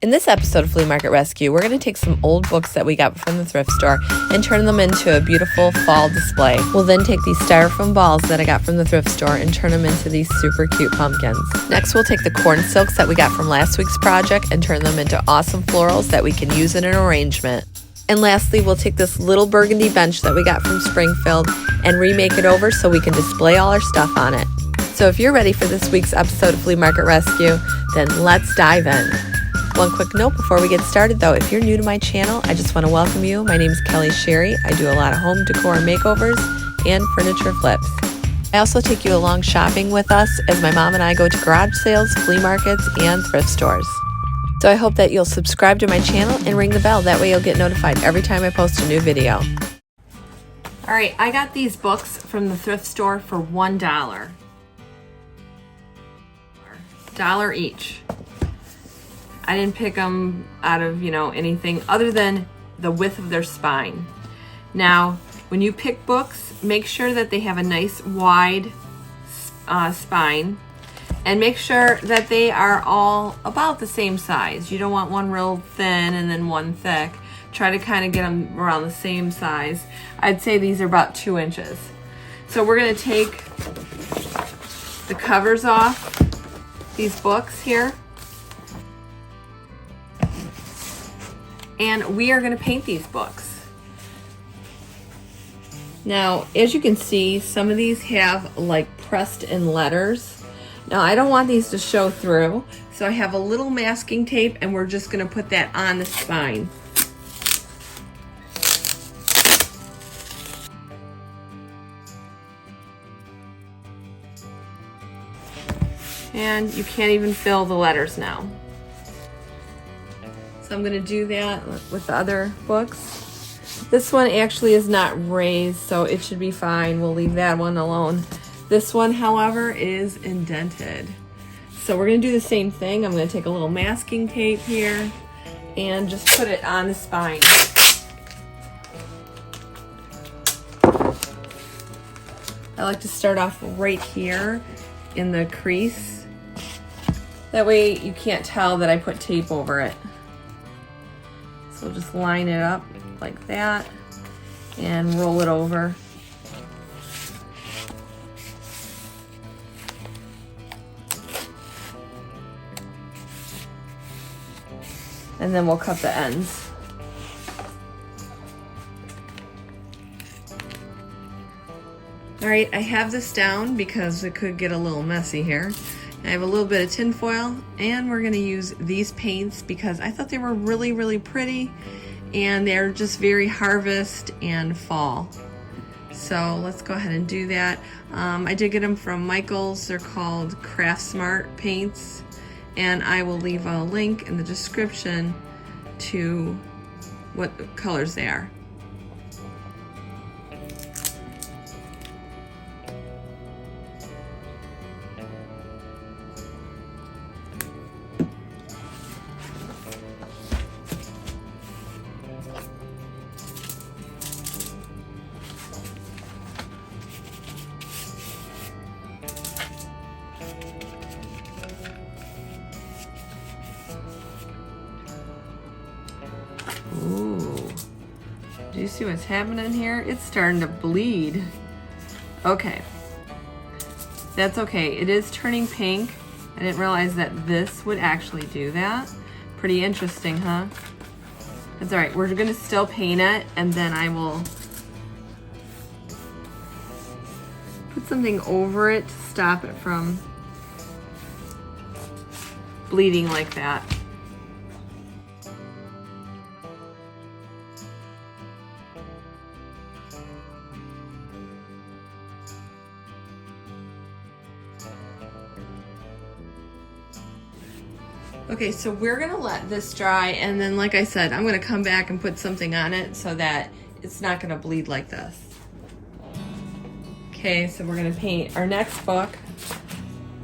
In this episode of Flea Market Rescue, we're going to take some old books that we got from the thrift store and turn them into a beautiful fall display. We'll then take these styrofoam balls that I got from the thrift store and turn them into these super cute pumpkins. Next, we'll take the corn silks that we got from last week's project and turn them into awesome florals that we can use in an arrangement. And lastly, we'll take this little burgundy bench that we got from Springfield and remake it over so we can display all our stuff on it. So if you're ready for this week's episode of Flea Market Rescue, then let's dive in. One quick note before we get started though, if you're new to my channel, I just want to welcome you. My name is Kelly Sherry. I do a lot of home decor makeovers and furniture flips. I also take you along shopping with us as my mom and I go to garage sales, flea markets, and thrift stores. So I hope that you'll subscribe to my channel and ring the bell. That way you'll get notified every time I post a new video. Alright, I got these books from the thrift store for $1. $1 each. I didn't pick them out of, anything other than the width of their spine. Now, when you pick books, make sure that they have a nice wide spine and make sure that they are all about the same size. You don't want one real thin and then one thick. Try to kind of get them around the same size. I'd say these are about 2 inches. So we're gonna take the covers off these books here. And we are going to paint these books. Now, as you can see, some of these have like pressed in letters. Now, I don't want these to show through, so I have a little masking tape and we're just going to put that on the spine. And you can't even fill the letters now. So I'm going to do that with the other books. This one actually is not raised, so it should be fine. We'll leave that one alone. This one, however, is indented. So we're going to do the same thing. I'm going to take a little masking tape here and just put it on the spine. I like to start off right here in the crease. That way you can't tell that I put tape over it. So just line it up like that and roll it over. And then we'll cut the ends. All right, I have this down because it could get a little messy here. I have a little bit of tin foil and we're going to use these paints because I thought they were really, really pretty and they're just very harvest and fall. So let's go ahead and do that. I did get them from Michaels. They're called Craft Smart paints and I will leave a link in the description to what colors they are. Ooh, do you see what's happening here? It's starting to bleed. Okay, that's okay. It is turning pink. I didn't realize that this would actually do that. Pretty interesting, huh? That's all right. We're gonna still paint it and then I will put something over it to stop it from bleeding like that. Okay, so we're gonna let this dry and then like I said, I'm gonna come back and put something on it so that it's not gonna bleed like this. Okay, so we're gonna paint our next book,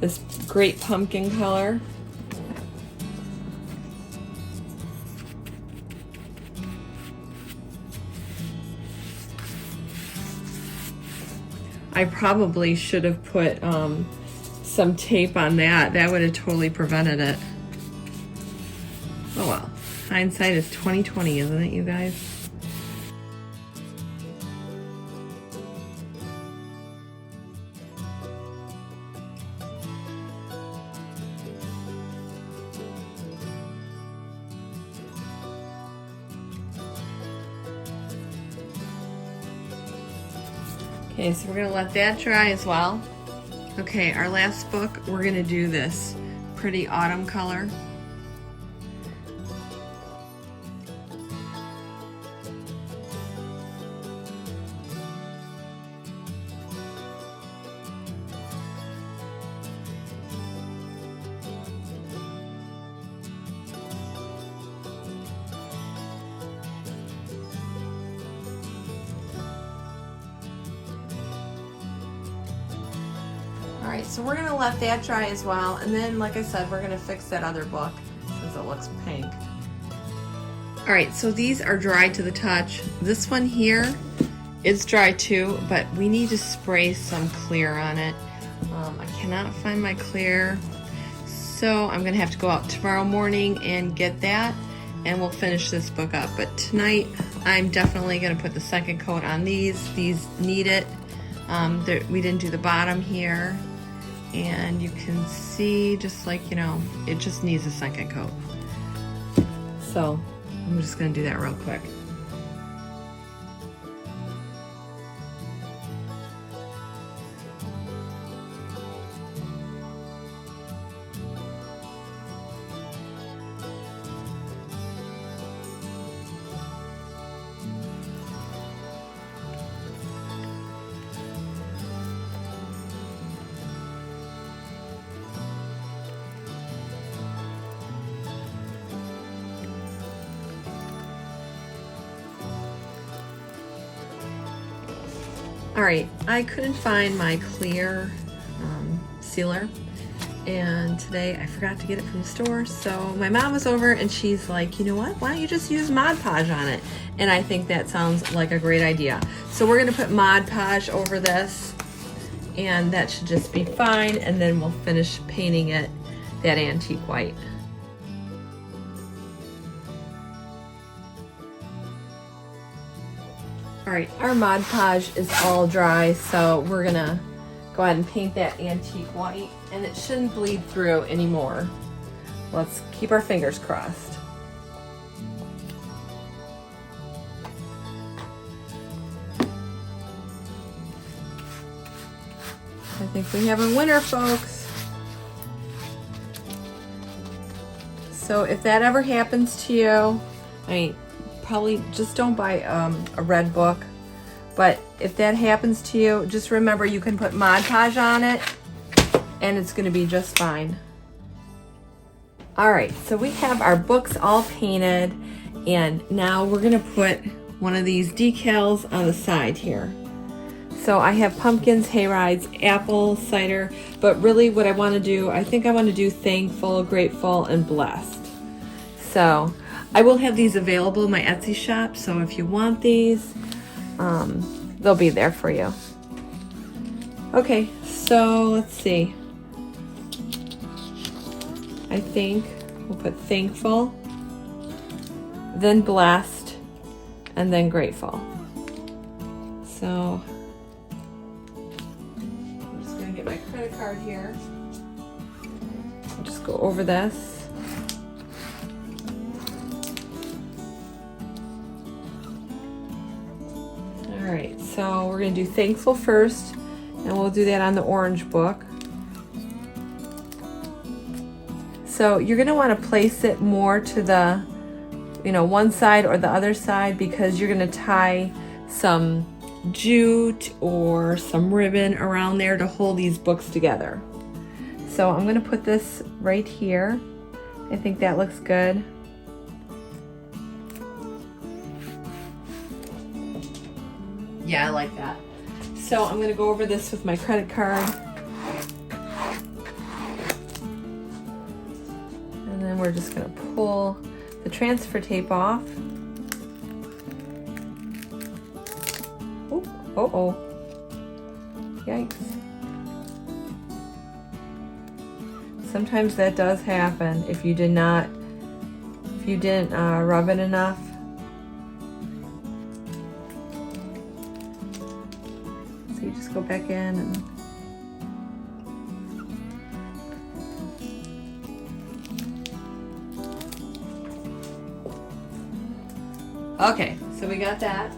this great pumpkin color. I probably should have put some tape on that. That would have totally prevented it. Oh well. Hindsight is 20/20, isn't it, you guys? Okay, so we're gonna let that dry as well. Okay, our last book, we're gonna do this pretty autumn color. Alright, so we're going to let that dry as well, and then like I said, we're going to fix that other book since it looks pink. Alright, so these are dry to the touch. This one here is dry too, but we need to spray some clear on it. I cannot find my clear, so I'm going to have to go out tomorrow morning and get that, and we'll finish this book up. But tonight, I'm definitely going to put the second coat on these. These need it. We didn't do the bottom here. And you can see, just like, you know, it just needs a second coat. So I'm just gonna do that real quick. All right, I couldn't find my clear sealer, and today I forgot to get it from the store. So my mom was over and she's like, you know what, why don't you just use Mod Podge on it? And I think that sounds like a great idea. So we're gonna put Mod Podge over this, and that should just be fine, and then we'll finish painting it that antique white. All right, our Mod Podge is all dry, so we're gonna go ahead and paint that antique white, and it shouldn't bleed through anymore. Let's keep our fingers crossed. I think we have a winner, folks. So if that ever happens to you, I mean, probably just don't buy a red book, but if that happens to you, just remember you can put Mod Podge on it and it's going to be just fine. All right, so we have our books all painted, and now we're going to put one of these decals on the side here. So I have pumpkins, hayrides, apple cider, but really what I want to do, I think I want to do thankful, grateful, and blessed. So I will have these available in my Etsy shop, so if you want these, they'll be there for you. Okay, so let's see. I think we'll put thankful, then blessed, and then grateful. So I'm just gonna get my credit card here. I'll just go over this. All right, so we're gonna do thankful first, and we'll do that on the orange book. So you're gonna wanna place it more to the, one side or the other side, because you're gonna tie some jute or some ribbon around there to hold these books together. So I'm gonna put this right here. I think that looks good. Yeah, I like that. So I'm gonna go over this with my credit card. And then we're just gonna pull the transfer tape off. Oh, yikes. Sometimes that does happen if you if you didn't rub it enough. So you just go back in and okay, so we got that.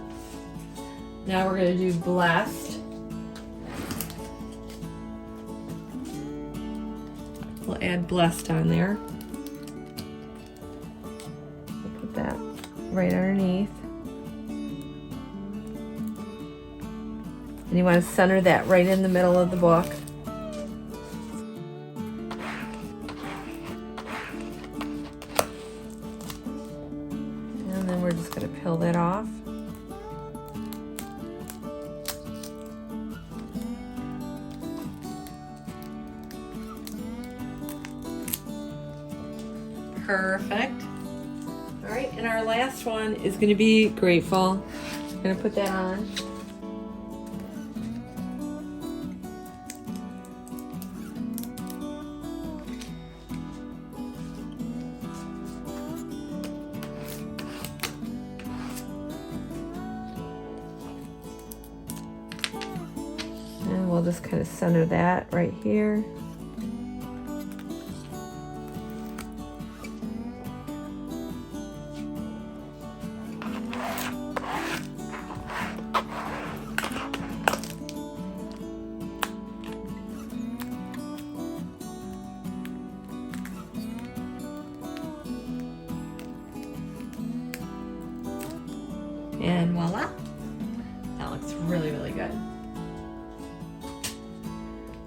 Now we're gonna do Blessed. We'll add Blessed on there. We'll put that right underneath. And you want to center that right in the middle of the book. And then we're just going to peel that off. Perfect. All right, and our last one is going to be Grateful. I'm going to put that on. And we'll just kind of center that right here. And voila, that looks really, really good.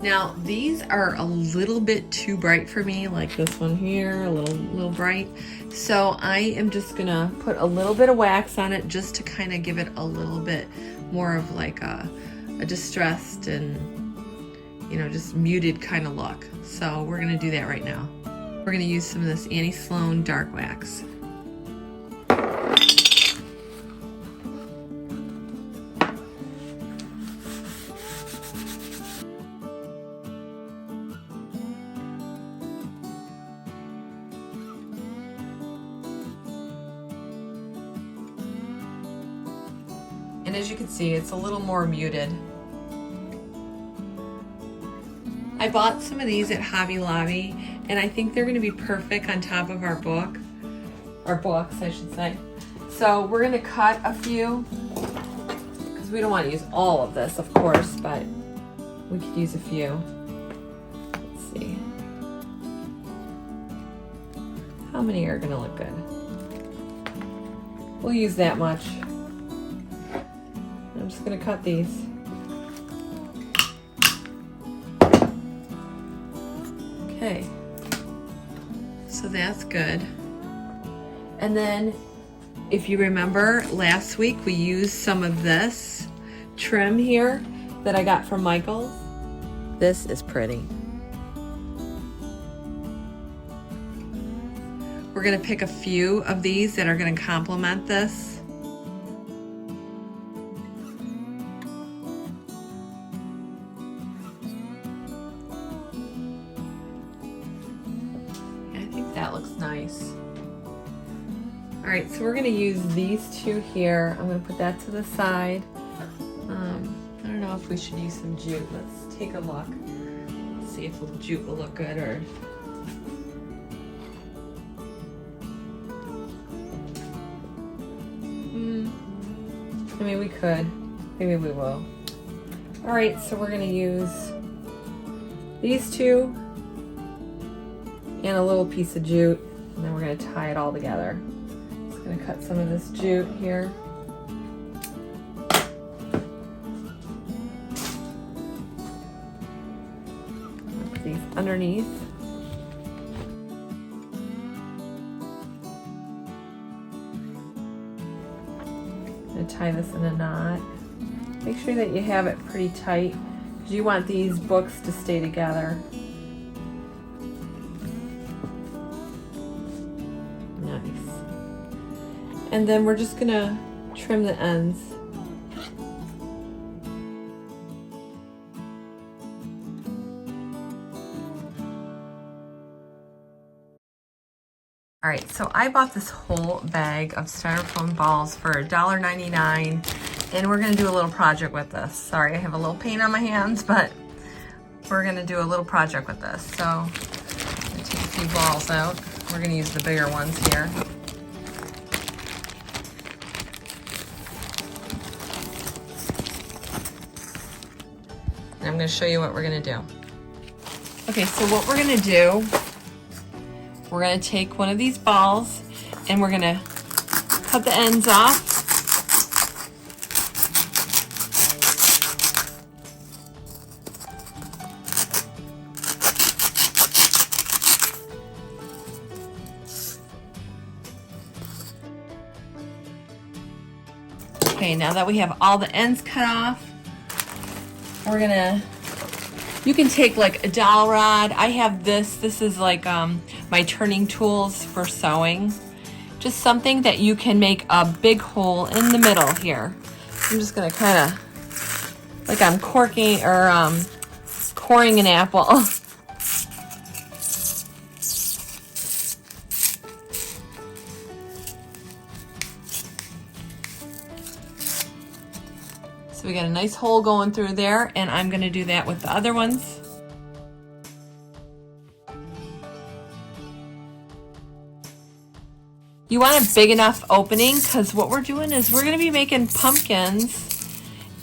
Now, these are a little bit too bright for me, like this one here, a little bright. So I am just gonna put a little bit of wax on it just to kind of give it a little bit more of like a distressed and, you know, just muted kind of look. So we're gonna do that right now. We're gonna use some of this Annie Sloan dark wax. And as you can see, it's a little more muted. I bought some of these at Hobby Lobby, and I think they're gonna be perfect on top of our book, or books, I should say. So we're gonna cut a few, because we don't wanna use all of this, of course, but we could use a few. Let's see. How many are gonna look good? We'll use that much. I'm just going to cut these. Okay, so that's good. And then if you remember last week we used some of this trim here that I got from Michaels. This is pretty. We're going to pick a few of these that are going to complement this. That looks nice. All right, so we're gonna use these two here. I'm gonna put that to the side. I don't know if we should use some jute. Let's take a look. See if the jute will look good or. I mean, we could. Maybe we will. All right, so we're gonna use these two and a little piece of jute, and then we're going to tie it all together. Just going to cut some of this jute here. Put these underneath. I'm going to tie this in a knot. Make sure that you have it pretty tight, because you want these books to stay together. And then we're just gonna trim the ends. All right, so I bought this whole bag of styrofoam balls for $1.99, and we're gonna do a little project with this. Sorry, I have a little paint on my hands, but we're gonna do a little project with this. So I'm gonna take a few balls out. We're gonna use the bigger ones here. And I'm gonna show you what we're gonna do. Okay, so what we're gonna do, we're gonna take one of these balls and we're gonna cut the ends off. Okay, now that we have all the ends cut off, we're gonna, you can take like a dowel rod. I have this is like my turning tools for sewing. Just something that you can make a big hole in the middle here. I'm just gonna kind of, like I'm corking or coring an apple. So we got a nice hole going through there, and I'm gonna do that with the other ones. You want a big enough opening, because what we're doing is we're gonna be making pumpkins,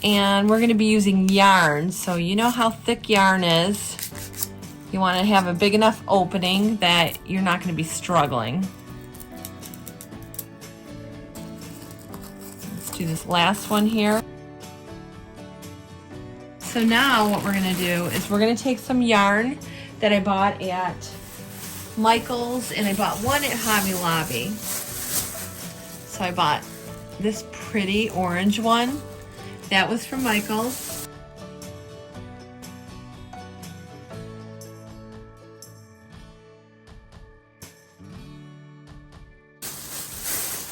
and we're gonna be using yarn. So you know how thick yarn is. You wanna have a big enough opening that you're not gonna be struggling. Let's do this last one here. So now what we're gonna do is we're gonna take some yarn that I bought at Michael's, and I bought one at Hobby Lobby. So I bought this pretty orange one. That was from Michael's.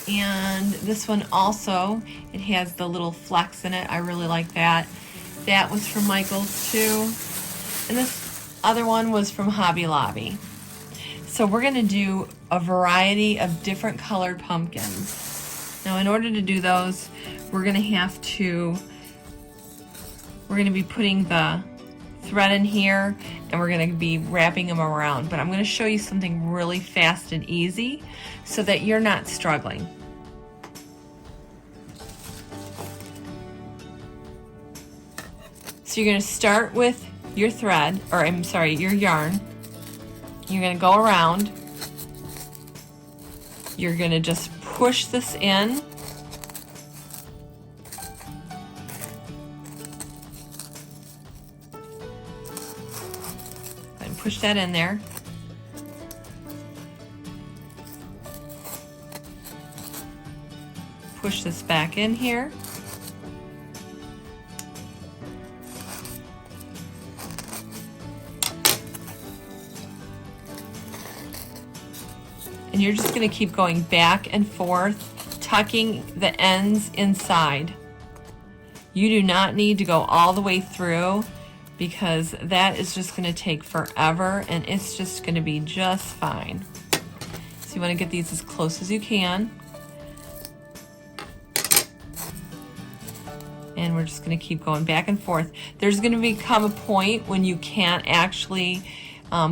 And this one also, it has the little flecks in it. I really like that. That was from Michael's too. And this other one was from Hobby Lobby. So we're gonna do a variety of different colored pumpkins. Now in order to do those, we're gonna be putting the thread in here, and we're gonna be wrapping them around. But I'm gonna show you something really fast and easy so that you're not struggling. So you're gonna start with your thread, or I'm sorry, your yarn. You're gonna go around. You're gonna just push this in. And push that in there. Push this back in here. And you're just gonna keep going back and forth, tucking the ends inside. You do not need to go all the way through, because that is just gonna take forever, and it's just gonna be just fine. So you wanna get these as close as you can. And we're just gonna keep going back and forth. There's gonna become a point when you can't actually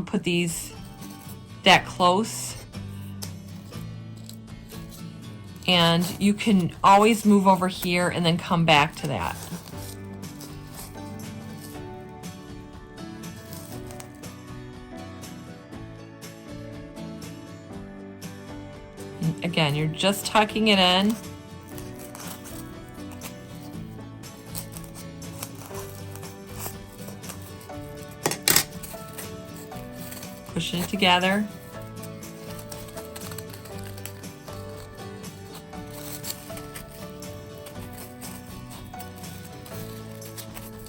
put these that close. And you can always move over here and then come back to that. And again, you're just tucking it in. Pushing it together.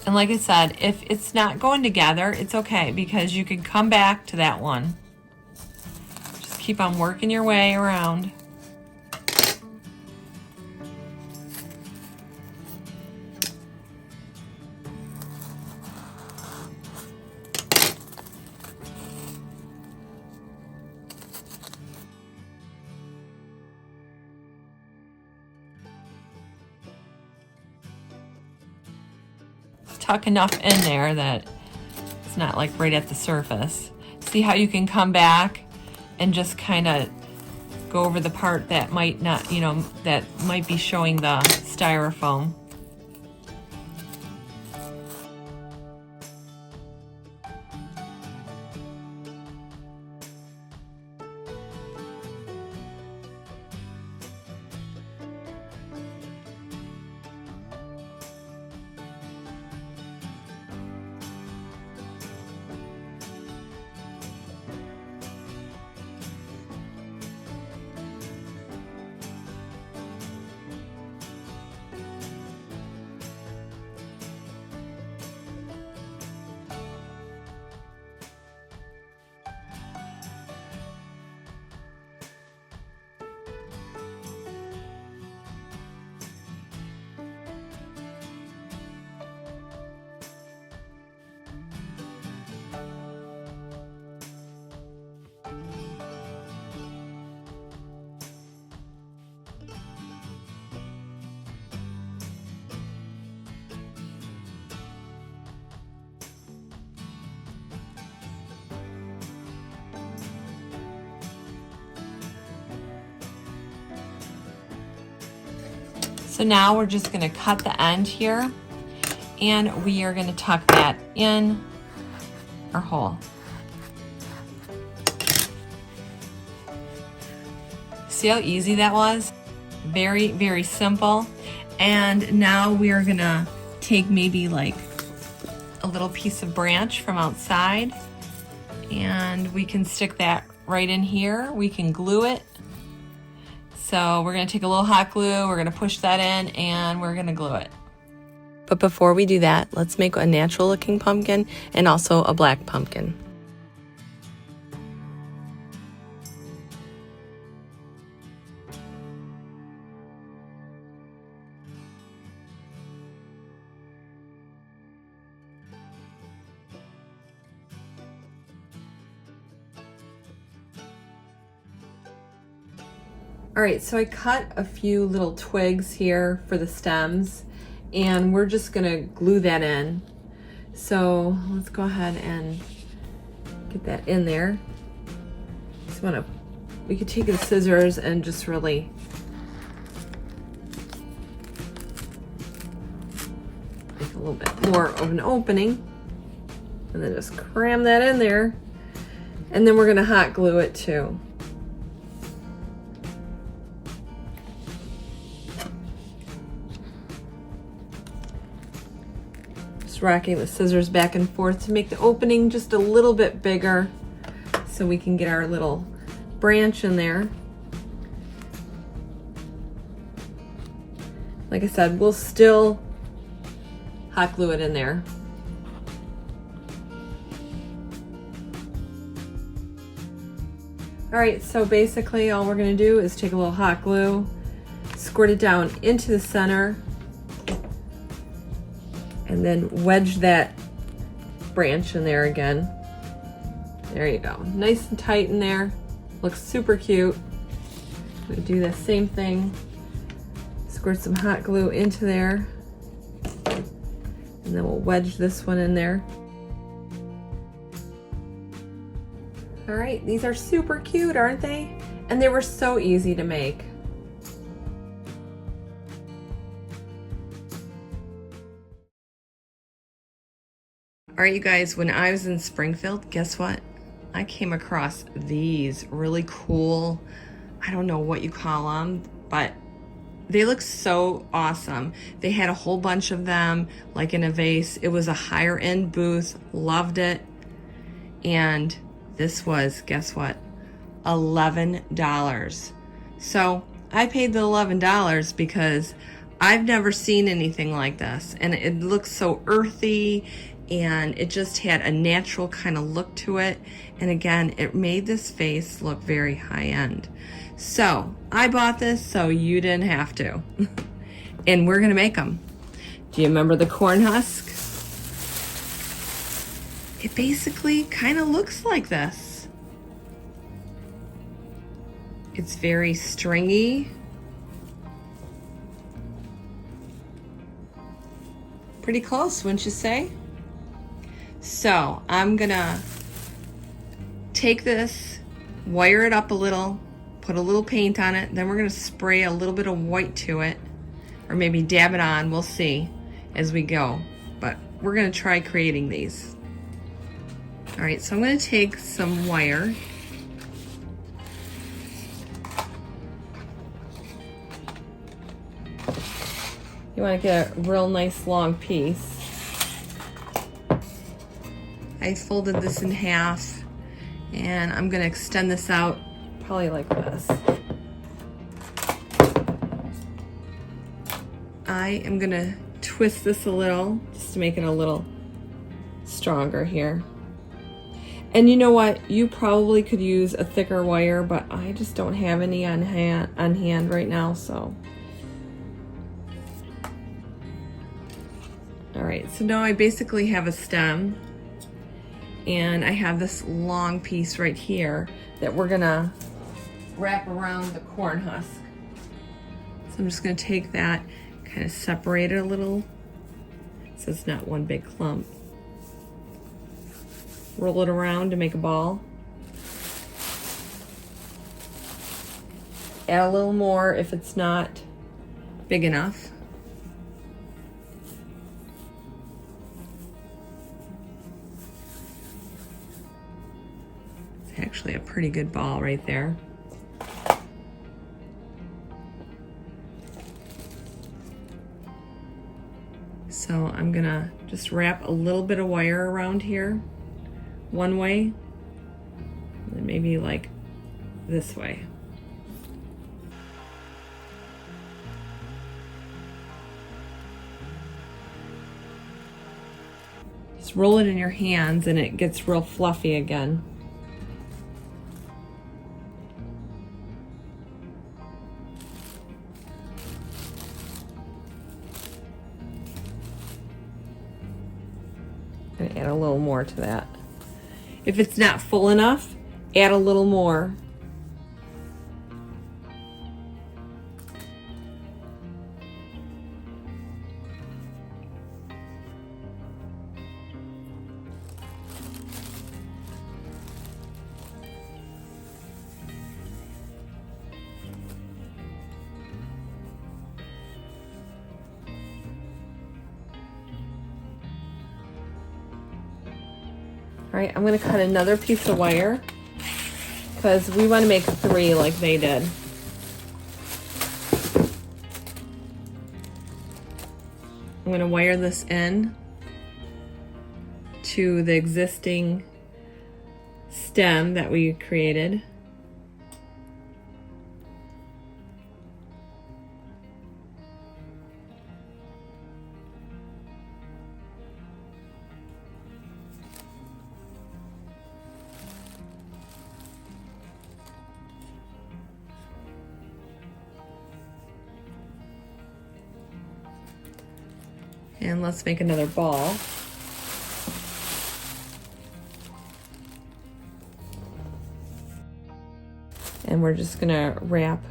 And like I said, if it's not going together, it's okay, because you can come back to that one. Just keep on working your way around. tuck enough in there that it's not like right at the surface. See how you can come back and just kind of go over the part that might not, you know, that might be showing the styrofoam. So now we're just gonna cut the end here, and we are gonna tuck that in our hole. See how easy that was? Very, very simple. And now we are gonna take maybe like a little piece of branch from outside, and we can stick that right in here. We can glue it. So we're gonna take a little hot glue, we're gonna push that in, and we're gonna glue it. But before we do that, let's make a natural looking pumpkin and also a black pumpkin. All right, so I cut a few little twigs here for the stems, and we're just gonna glue that in. So let's go ahead and get that in there. Just we could take the scissors and just really make a little bit more of an opening, and then just cram that in there. And then we're gonna hot glue it too. Rocking the scissors back and forth to make the opening just a little bit bigger so we can get our little branch in there. Like I said, we'll still hot glue it in there. All right, so basically all we're gonna do is take a little hot glue, squirt it down into the center, and then wedge that branch in there again. There you go. Nice and tight in there. Looks super cute. We do the same thing. Squirt some hot glue into there. And then we'll wedge this one in there. All right, these are super cute, aren't they? And they were so easy to make. All right, you guys, when I was in Springfield, guess what? I came across these really cool, I don't know what you call them, but they look so awesome. They had a whole bunch of them, like in a vase. It was a higher end booth, loved it. And this was, guess what? $11. So I paid the $11 because I've never seen anything like this. And it looks so earthy, and it just had a natural kind of look to it. And again, it made this vase look very high end. So I bought this so you didn't have to. And we're gonna make them. Do you remember the corn husk? It basically kind of looks like this. It's very stringy. Pretty close, wouldn't you say? So I'm gonna take this, wire it up a little, put a little paint on it, then we're gonna spray a little bit of white to it, or maybe dab it on, we'll see as we go. But we're gonna try creating these. All right, so I'm gonna take some wire. You wanna get a real nice long piece. I folded this in half and I'm gonna extend this out probably like this. I am gonna twist this a little just to make it a little stronger here. And you know what? You probably could use a thicker wire, but I just don't have any on hand right now, so. All right, so now I basically have a stem and I have this long piece right here that we're gonna wrap around the corn husk. So I'm just gonna take that, kind of separate it a little so it's not one big clump. Roll it around to make a ball. Add a little more if it's not big enough. It's actually a pretty good ball right there. So I'm gonna just wrap a little bit of wire around here, one way, and maybe like this way. Just roll it in your hands and it gets real fluffy again. I'm gonna add a little more to that. If it's not full enough, add a little more. All right, I'm gonna cut another piece of wire because we wanna make 3 like they did. I'm gonna wire this in to the existing stem that we created. And let's make another ball. And we're just gonna wrap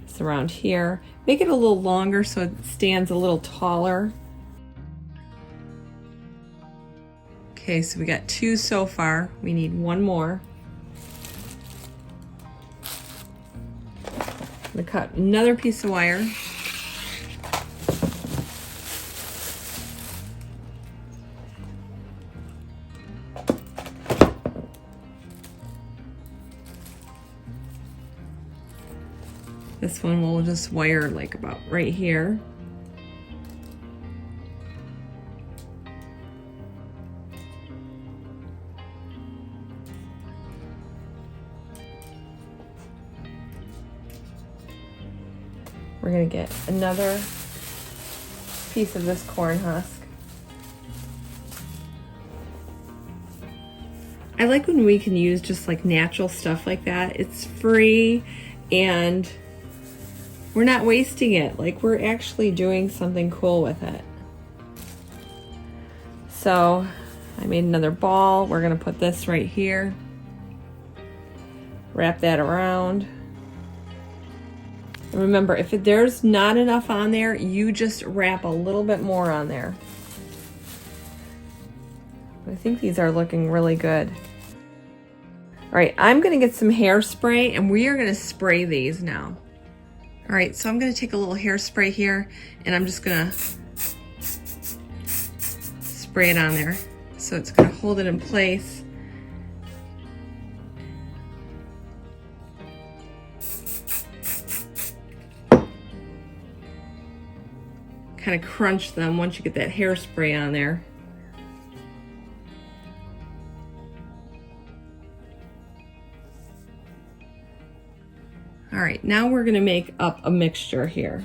this around here. Make it a little longer so it stands a little taller. Okay, so we got 2 so far. We need 1 more. I'm gonna cut another piece of wire. This one we'll just wire like about right here. We're gonna get another piece of this corn husk. I like when we can use just like natural stuff like that. It's free and we're not wasting it. Like we're actually doing something cool with it. So I made another ball. We're gonna put this right here. Wrap that around. And remember, if there's not enough on there, you just wrap a little bit more on there. I think these are looking really good. All right, I'm gonna get some hairspray and we are gonna spray these now. All right, so I'm gonna take a little hairspray here and I'm just gonna spray it on there. So it's gonna hold it in place. Kind of crunch them once you get that hairspray on there. All right, now we're gonna make up a mixture here.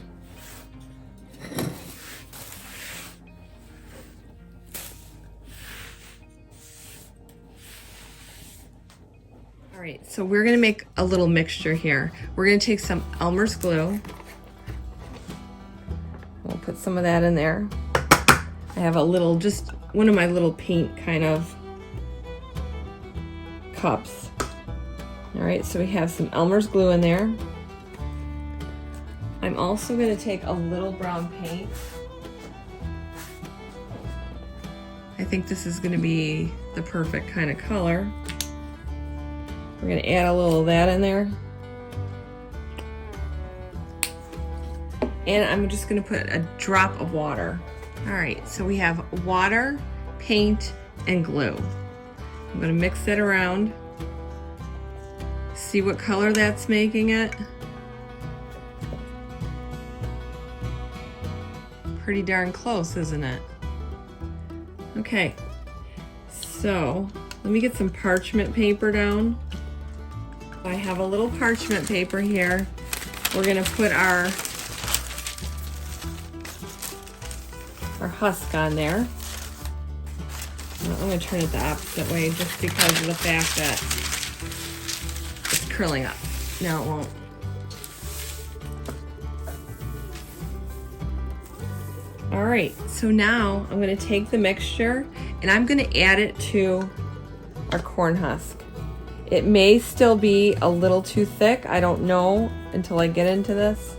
All right, so we're gonna make a little mixture here. We're gonna take some Elmer's glue. We'll put some of that in there. I have a little, just one of my little paint kind of cups. All right, so we have some Elmer's glue in there. I'm also gonna take a little brown paint. I think this is gonna be the perfect kind of color. We're gonna add a little of that in there. And I'm just gonna put a drop of water. All right, so we have water, paint, and glue. I'm gonna mix that around. See what color that's making it. Pretty darn close, isn't it? Okay, so let me get some parchment paper down. I have a little parchment paper here. We're gonna put our husk on there. I'm gonna turn it the opposite way just because of the fact that it's curling up. No, it won't. All right, so now I'm gonna take the mixture and I'm gonna add it to our corn husk. It may still be a little too thick. I don't know until I get into this.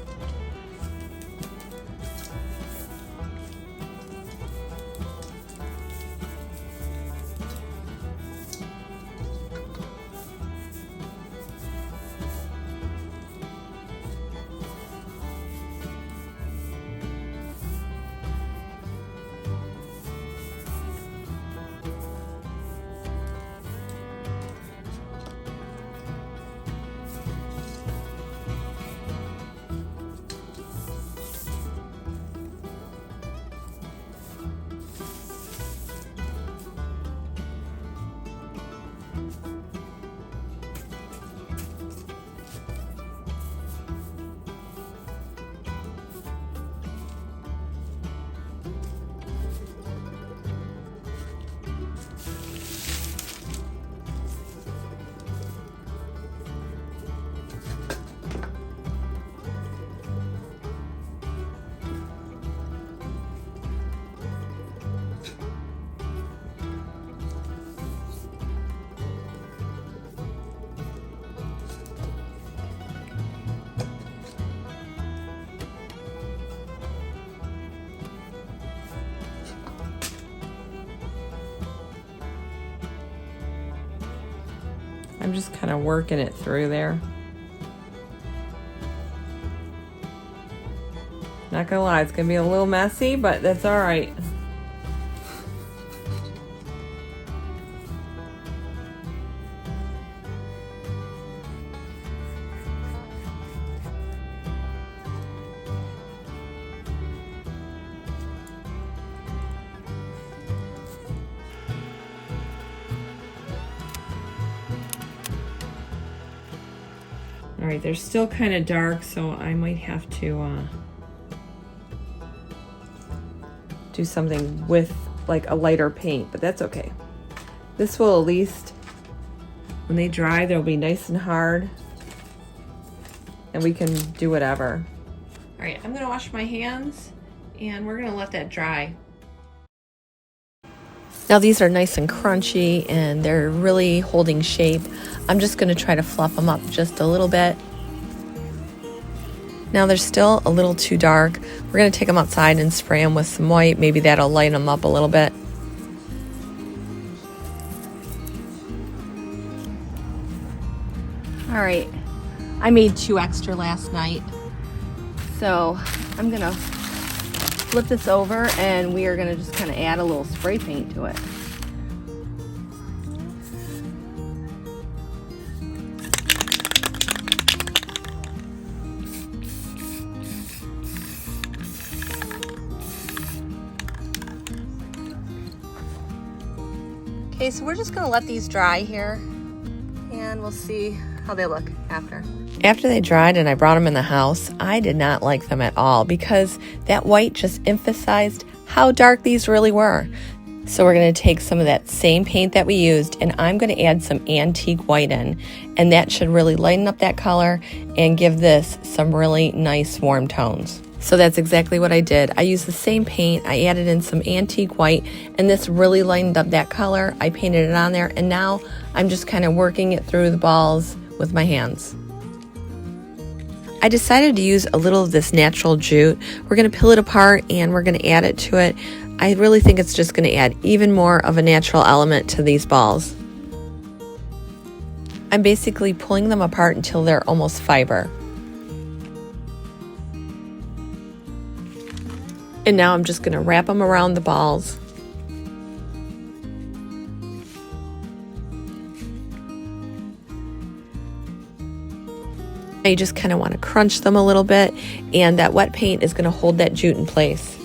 I'm just kind of working it through there. Not gonna lie, it's gonna be a little messy, but that's all right. All right, they're still kind of dark, so I might have to do something with like a lighter paint, but that's okay. This will at least, when they dry, they'll be nice and hard and we can do whatever. All right, I'm gonna wash my hands and we're gonna let that dry. Now these are nice and crunchy and they're really holding shape. I'm just gonna try to fluff them up just a little bit. Now they're still a little too dark. We're going to take them outside and spray them with some white. Maybe that'll lighten them up a little bit. All right, I made 2 extra last night. So I'm gonna flip this over and we are gonna just kind of add a little spray paint to it. Okay, so we're just gonna let these dry here and we'll see how they look after. After they dried and I brought them in the house, I did not like them at all because that white just emphasized how dark these really were. So we're going to take some of that same paint that we used and I'm going to add some antique white in, and that should really lighten up that color and give this some really nice warm tones. So that's exactly what I did. I used the same paint, I added in some antique white, and this really lightened up that color. I painted it on there and now I'm just kind of working it through the balls with my hands. I decided to use a little of this natural jute. We're going to peel it apart and we're going to add it to it. I really think it's just going to add even more of a natural element to these balls. I'm basically pulling them apart until they're almost fiber. And now I'm just going to wrap them around the balls. You just kind of want to crunch them a little bit, and that wet paint is going to hold that jute in place.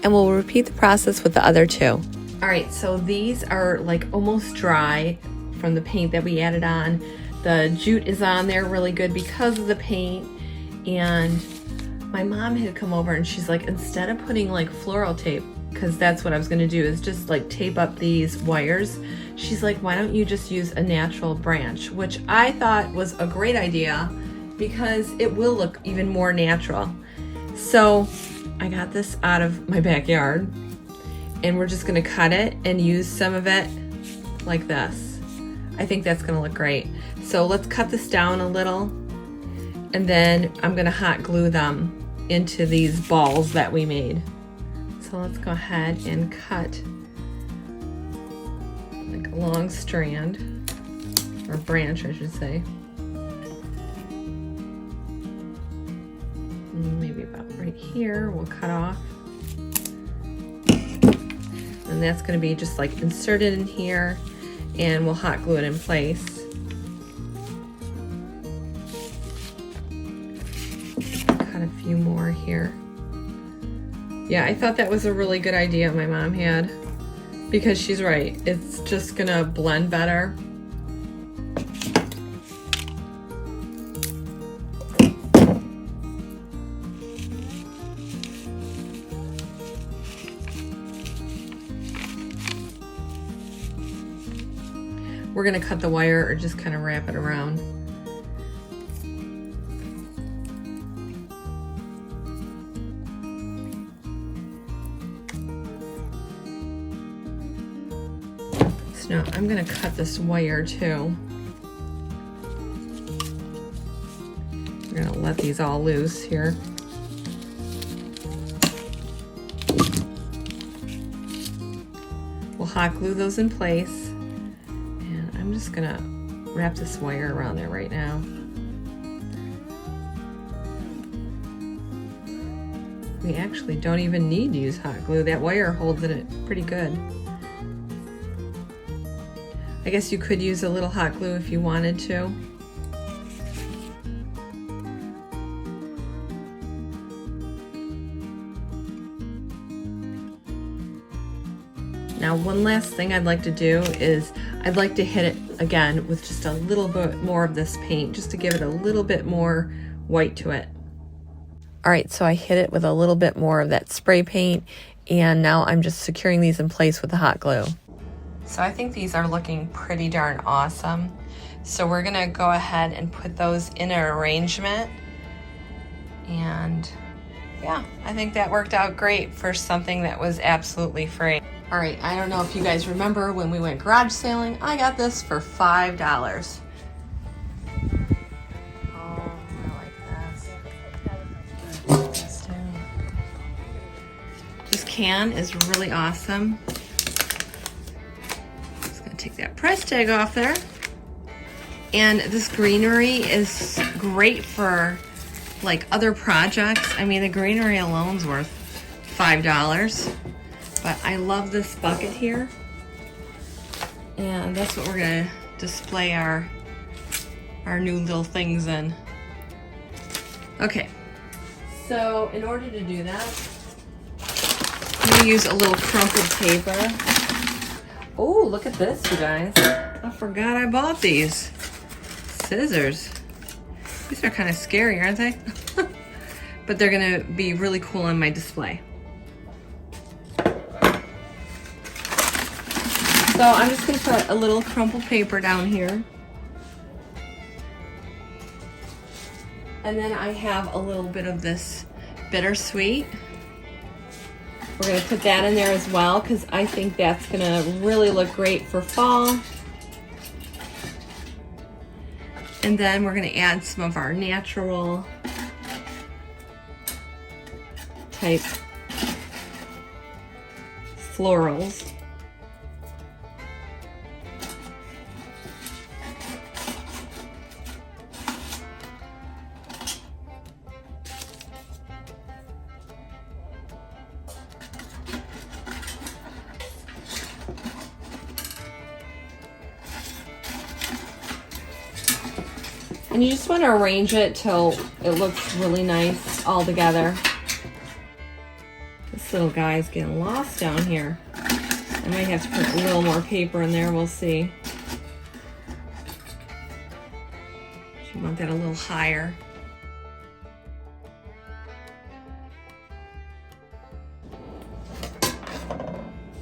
And we'll repeat the process with the other 2. All right, so these are like almost dry from the paint that we added on. The jute is on there really good because of the paint, and my mom had come over and she's like, instead of putting like floral tape, because that's what I was going to do, is just like tape up these wires. She's like, why don't you just use a natural branch? Which I thought was a great idea because it will look even more natural. So I got this out of my backyard and we're just going to cut it and use some of it like this. I think that's going to look great. So let's cut this down a little and then I'm going to hot glue them into these balls that we made. So let's go ahead and cut like a long strand, or branch I should say. Maybe about right here we'll cut off. And that's going to be just like inserted in here and we'll hot glue it in place. Cut a few more here. Yeah, I thought that was a really good idea my mom had, because she's right. It's just gonna blend better. We're gonna cut the wire or just kind of wrap it around. Now I'm going to cut this wire too. We're going to let these all loose here. We'll hot glue those in place, and I'm just going to wrap this wire around there right now. We actually don't even need to use hot glue. That wire holds it pretty good. I guess you could use a little hot glue if you wanted to. Now, one last thing I'd like to do is I'd like to hit it again with just a little bit more of this paint, just to give it a little bit more white to it. All right, so I hit it with a little bit more of that spray paint, and now I'm just securing these in place with the hot glue. So I think these are looking pretty darn awesome. So we're gonna go ahead and put those in an arrangement. And yeah, I think that worked out great for something that was absolutely free. All right, I don't know if you guys remember when we went garage sailing, I got this for $5. can is really awesome. Just gonna take that price tag off there. And this greenery is great for like other projects. I mean, the greenery alone's worth $5, but I love this bucket here. And that's what we're gonna display our new little things in. Okay, so in order to do that, I'm gonna use a little crumpled paper. Oh, look at this, you guys. I forgot I bought these. Scissors. These are kind of scary, aren't they? But they're gonna be really cool on my display. So I'm just gonna put a little crumpled paper down here. And then I have a little bit of this bittersweet. We're gonna put that in there as well because I think that's gonna really look great for fall. And then we're gonna add some of our natural type florals. And you just want to arrange it till it looks really nice all together. This little guy's getting lost down here. I might have to put a little more paper in there, we'll see. You want that a little higher.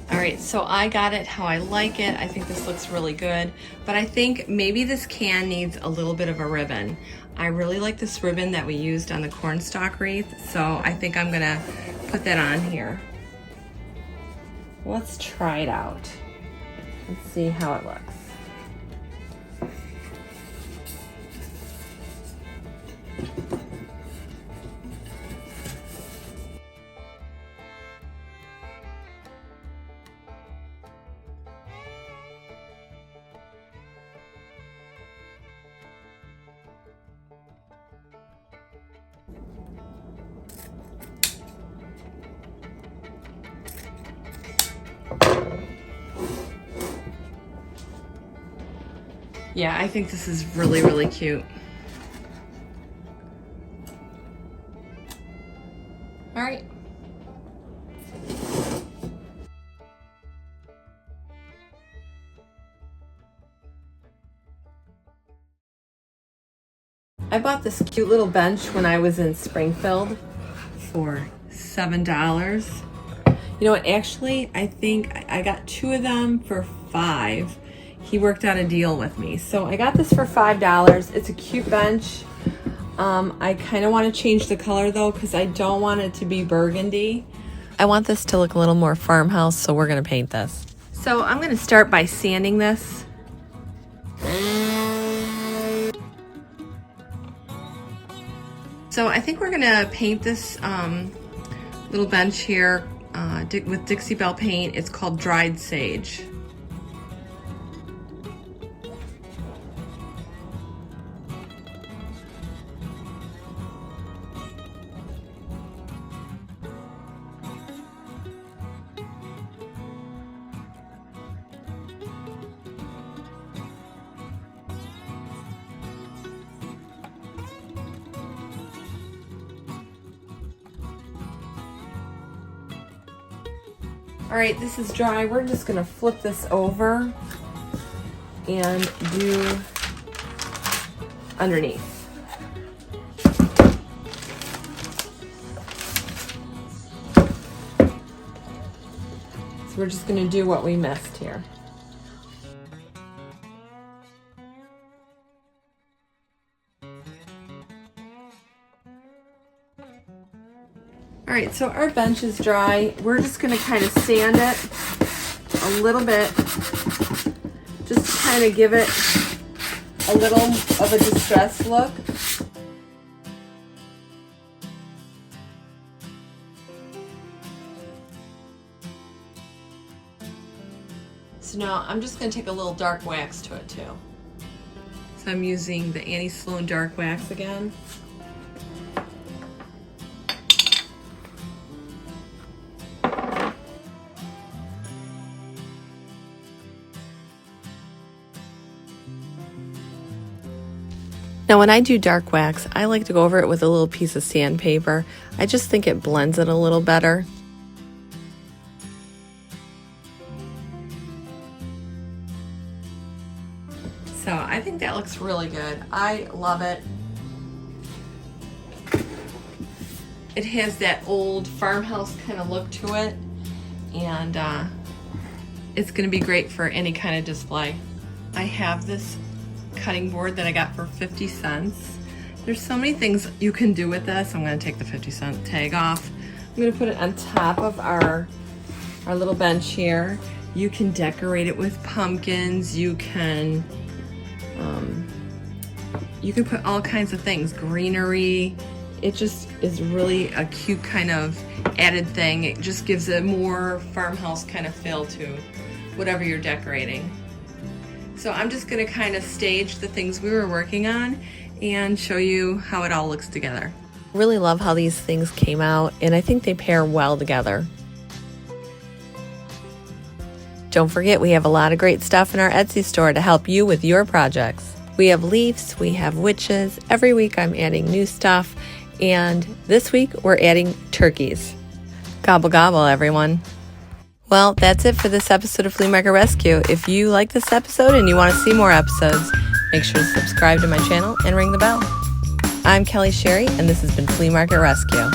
All right, so I got it how I like it. I think this looks really good, but I think maybe this can needs a little bit of a ribbon. I really like this ribbon that we used on the cornstalk wreath, so I think I'm gonna put that on here. Let's try it out. Let's see how it looks. Yeah, I think this is really, really cute. All right. I bought this cute little bench when I was in Springfield for $7. You know what, actually, I think I got 2 of them for $5. He worked out a deal with me. So I got this for $5. It's a cute bench. I kind of want to change the color though because I don't want it to be burgundy. I want this to look a little more farmhouse, so we're going to paint this. So I'm going to start by sanding this. So I think we're going to paint this little bench here with Dixie Belle paint. It's called Dried Sage. All right, this is dry. We're just gonna flip this over and do underneath. So we're just gonna do what we missed here. All right, so our bench is dry. We're just gonna kind of sand it a little bit, just to kind of give it a little of a distressed look. So now I'm just going to take a little dark wax to it too. So I'm using the Annie Sloan dark wax again. Now when I do dark wax, I like to go over it with a little piece of sandpaper. I just think it blends it a little better. So I think that looks really good. I love it. It has that old farmhouse kind of look to it, and it's going to be great for any kind of display. I have this cutting board that I got for 50 cents. There's so many things you can do with this. I'm going to take the 50-cent tag off. I'm going to put it on top of our little bench here. You can decorate it with pumpkins. You can put all kinds of things, greenery. It just is really a cute kind of added thing. It just gives a more farmhouse kind of feel to whatever you're decorating. So I'm just gonna kind of stage the things we were working on and show you how it all looks together. Really love how these things came out, and I think they pair well together. Don't forget, we have a lot of great stuff in our Etsy store to help you with your projects. We have leaves, we have witches. Every week I'm adding new stuff, and this week we're adding turkeys. Gobble gobble, everyone. Well, that's it for this episode of Flea Market Rescue. If you like this episode and you want to see more episodes, make sure to subscribe to my channel and ring the bell. I'm Kelly Sherry, and this has been Flea Market Rescue.